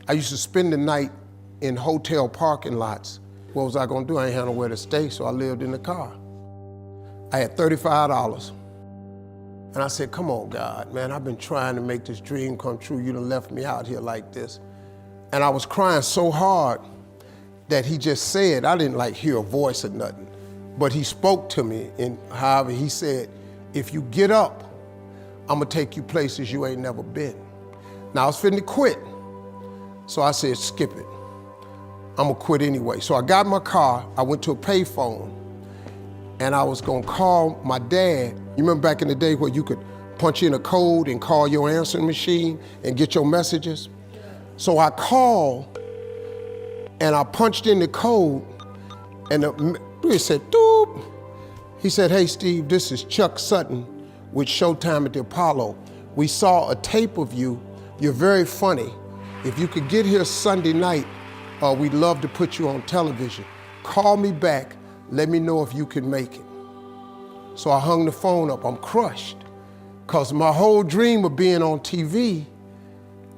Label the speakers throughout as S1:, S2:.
S1: I used to spend the night in hotel parking lots. What was I gonna do? I ain't had nowhere to stay, so I lived in the car. I had $35. And I said, come on, God, man, I've been trying to make this dream come true. You done left me out here like this. And I was crying so hard that he just said, I didn't like hear a voice or nothing, but he spoke to me, and however he said, if you get up, I'm gonna take you places you ain't never been. Now I was finna quit. So I said, skip it. I'm gonna quit anyway. So I got in my car, I went to a payphone, and I was gonna call my dad. You remember back in the day where you could punch in a code and call your answering machine and get your messages? So I called and I punched in the code, and it said, doop. He said, hey Steve, this is Chuck Sutton with Showtime at the Apollo. We saw a tape of you. You're very funny. If you could get here Sunday night, we'd love to put you on television. Call me back, let me know if you can make it. So I hung the phone up, I'm crushed, because my whole dream of being on TV,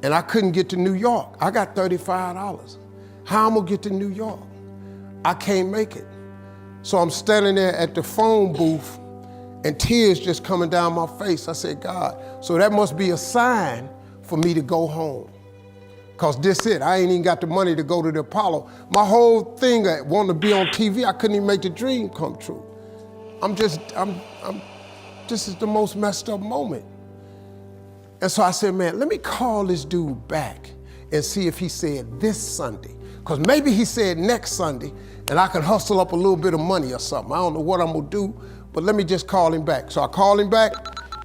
S1: and I couldn't get to New York. I got $35. How I'm gonna get to New York? I can't make it. So I'm standing there at the phone booth and tears just coming down my face. I said, God, so that must be a sign for me to go home. Cause this it, I ain't even got the money to go to the Apollo. My whole thing, wanting to be on TV, I couldn't even make the dream come true. This is the most messed up moment. And so I said, man, let me call this dude back and see if he said this Sunday. Because maybe he said next Sunday and I can hustle up a little bit of money or something. I don't know what I'm gonna do, but let me just call him back. So I called him back.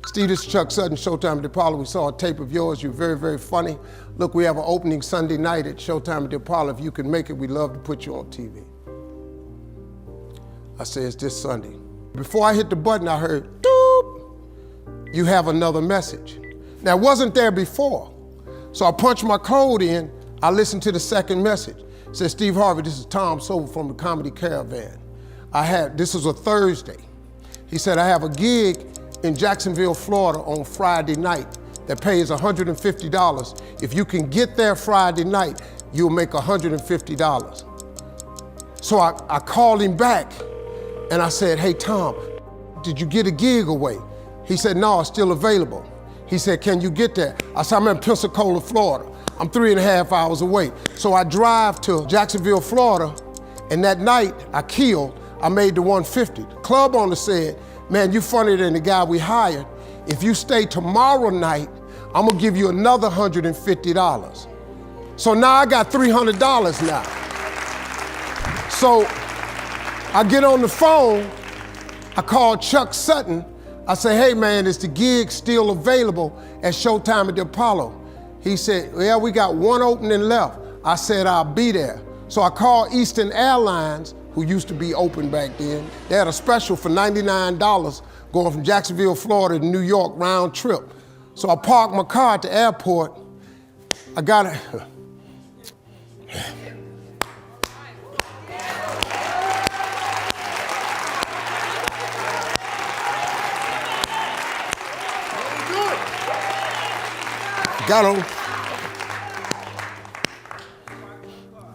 S1: Steve, this is Chuck Sutton, Showtime at the Apollo. We saw a tape of yours. You're very, very funny. Look, we have an opening Sunday night at Showtime at the Apollo. If you can make it, we'd love to put you on TV. I said, it's this Sunday. Before I hit the button, I heard, doop, you have another message. Now, it wasn't there before. So I punched my code in, I listened to the second message. It said, Steve Harvey, this is Tom Sobel from the Comedy Caravan. This was a Thursday. He said, I have a gig in Jacksonville, Florida on Friday night that pays $150. If you can get there Friday night, you'll make $150. So I called him back and I said, hey Tom, did you get a gig away? He said, no, it's still available. He said, can you get there? I said, I'm in Pensacola, Florida. I'm 3.5 hours away. So I drive to Jacksonville, Florida, and that night I made the 150. The club owner said, man, you funnier than the guy we hired. If you stay tomorrow night, I'm gonna give you another $150. So now I got $300 now. So I get on the phone, I call Chuck Sutton. I say, hey man, is the gig still available at Showtime at the Apollo? He said, yeah, we got one opening left. I said, I'll be there. So I called Eastern Airlines, who used to be open back then. They had a special for $99 going from Jacksonville, Florida to New York round trip. So I parked my car at the airport. I got it.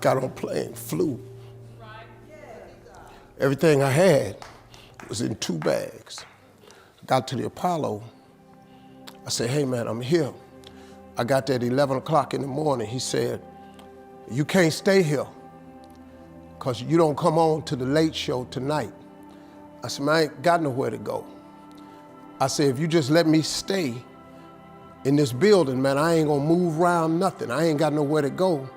S1: Got on plane, flew. Everything I had was in 2 bags. Got to the Apollo. I said, hey man, I'm here. I got there at 11 o'clock in the morning. He said, you can't stay here because you don't come on to the late show tonight. I said, man, I ain't got nowhere to go. I said, if you just let me stay in this building, man, I ain't gonna move around nothing. I ain't got nowhere to go.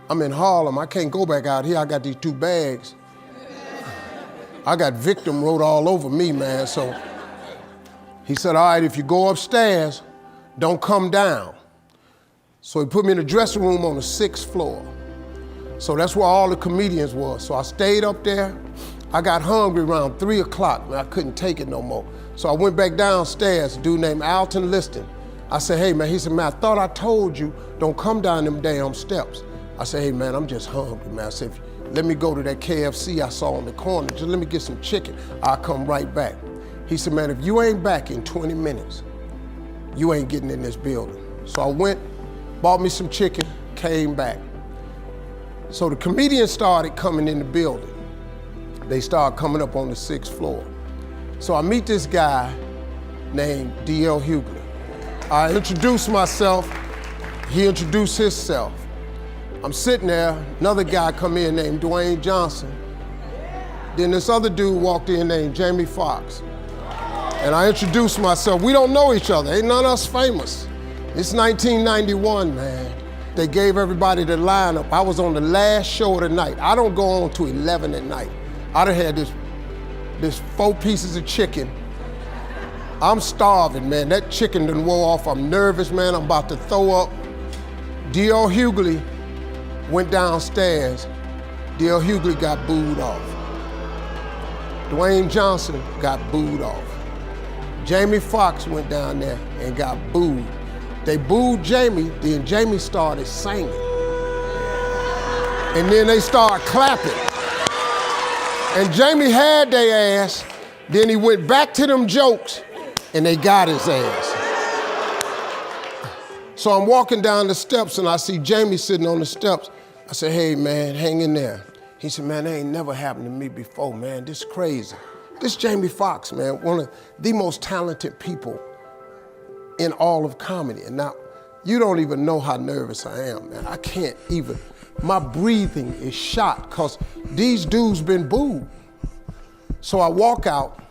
S1: I'm in Harlem, I can't go back out here. I got these 2 bags. I got victim wrote all over me, man. So he said, all right, if you go upstairs, don't come down. So he put me in the dressing room on the 6th floor. So that's where all the comedians were. So I stayed up there. I got hungry around 3 o'clock, man. I couldn't take it no more. So I went back downstairs, a dude named Alton Liston. I said, hey man, he said, man, I thought I told you, don't come down them damn steps. I said, hey man, I'm just hungry, man. I said, let me go to that KFC I saw on the corner. Just let me get some chicken. I'll come right back. He said, man, if you ain't back in 20 minutes, you ain't getting in this building. So I went, bought me some chicken, came back. So the comedians started coming in the building. They started coming up on the 6th floor. So I meet this guy named D.L. Hughley. I introduced myself, he introduced himself. I'm sitting there, another guy come in named Dwayne Johnson. Then this other dude walked in named Jamie Foxx. And I introduced myself. We don't know each other, ain't none of us famous. It's 1991, man. They gave everybody the lineup. I was on the last show of the night. I don't go on to 11 at night. I done had this 4 pieces of chicken. I'm starving, man. That chicken done wore off. I'm nervous, man. I'm about to throw up. D.L. Hughley went downstairs. D.L. Hughley got booed off. Dwayne Johnson got booed off. Jamie Foxx went down there and got booed. They booed Jamie, then Jamie started singing. And then they started clapping. And Jamie had their ass, then he went back to them jokes, and they got his ass. So I'm walking down the steps and I see Jamie sitting on the steps. I said, hey man, hang in there. He said, man, that ain't never happened to me before, man. This is crazy. This Jamie Foxx, man, one of the most talented people in all of comedy. And now, you don't even know how nervous I am, man. I can't even, my breathing is shot because these dudes been booed. So I walk out,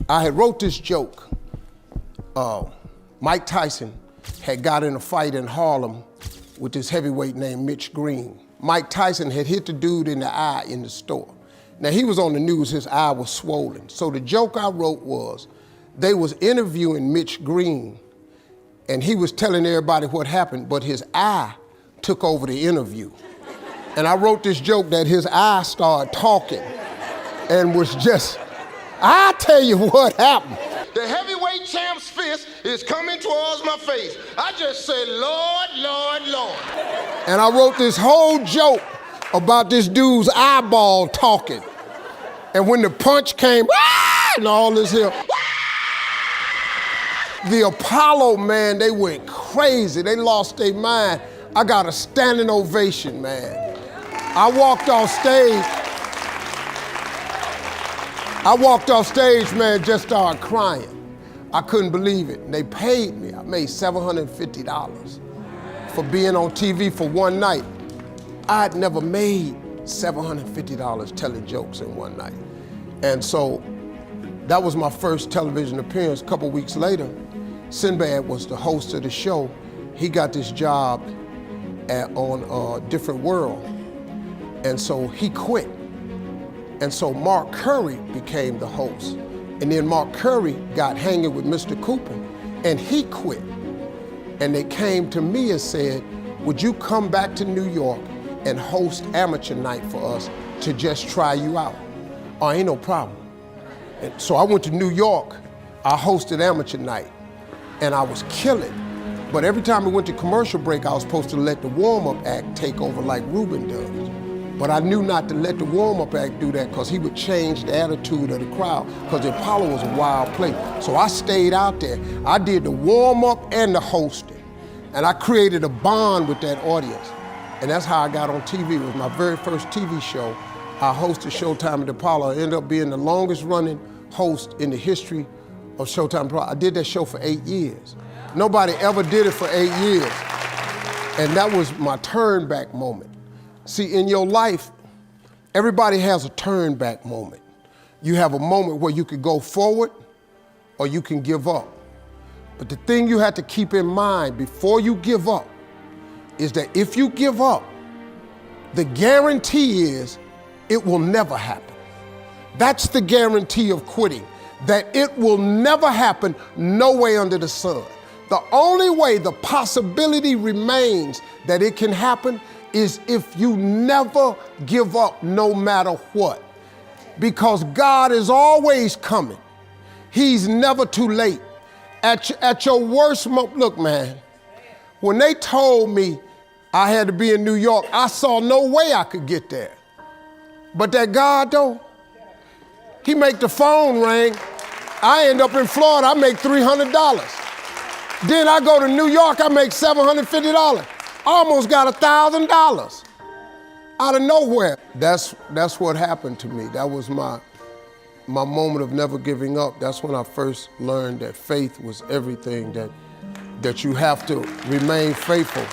S1: I had wrote this joke. Mike Tyson had got in a fight in Harlem with this heavyweight named Mitch Green. Mike Tyson had hit the dude in the eye in the store. Now he was on the news, his eye was swollen. So the joke I wrote was, they was interviewing Mitch Green and he was telling everybody what happened, but his eye took over the interview. And I wrote this joke that his eye started talking and was just, I tell you what happened. The heavyweight champ's fist is coming towards my face. I just said, Lord, Lord, Lord. And I wrote this whole joke about this dude's eyeball talking. And when the punch came, and all this here, the Apollo, man, they went crazy. They lost their mind. I got a standing ovation, man. I walked off stage, man, just started crying. I couldn't believe it. They paid me. I made $750 for being on TV for one night. I'd never made $750 telling jokes in one night. And so that was my first television appearance. A couple weeks later, Sinbad was the host of the show. He got this job on Different World. And so he quit. And so Mark Curry became the host. And then Mark Curry got hanging with Mr. Cooper and he quit. And they came to me and said, would you come back to New York and host amateur night for us to just try you out? Oh, ain't no problem. And so I went to New York, I hosted amateur night and I was killing. But every time we went to commercial break, I was supposed to let the warm-up act take over like Ruben does. But I knew not to let the warm-up act do that because he would change the attitude of the crowd because the Apollo was a wild place. So I stayed out there. I did the warm-up and the hosting. And I created a bond with that audience. And that's how I got on TV. It was my very first TV show. I hosted Showtime at the Apollo. I ended up being the longest running host in the history of Showtime. I did that show for 8 years. Nobody ever did it for 8 years. And that was my turn back moment. See, in your life, everybody has a turn back moment. You have a moment where you could go forward or you can give up. But the thing you have to keep in mind before you give up is that if you give up, the guarantee is it will never happen. That's the guarantee of quitting, that it will never happen, no way under the sun. The only way the possibility remains that it can happen is if you never give up no matter what. Because God is always coming. He's never too late. At your worst moment, look man, when they told me I had to be in New York, I saw no way I could get there. But that God though, he make the phone ring. I end up in Florida, I make $300. Then I go to New York, I make $750. Almost got $1,000. Out of nowhere. That's what happened to me. That was my moment of never giving up. That's when I first learned that faith was everything, that you have to remain faithful.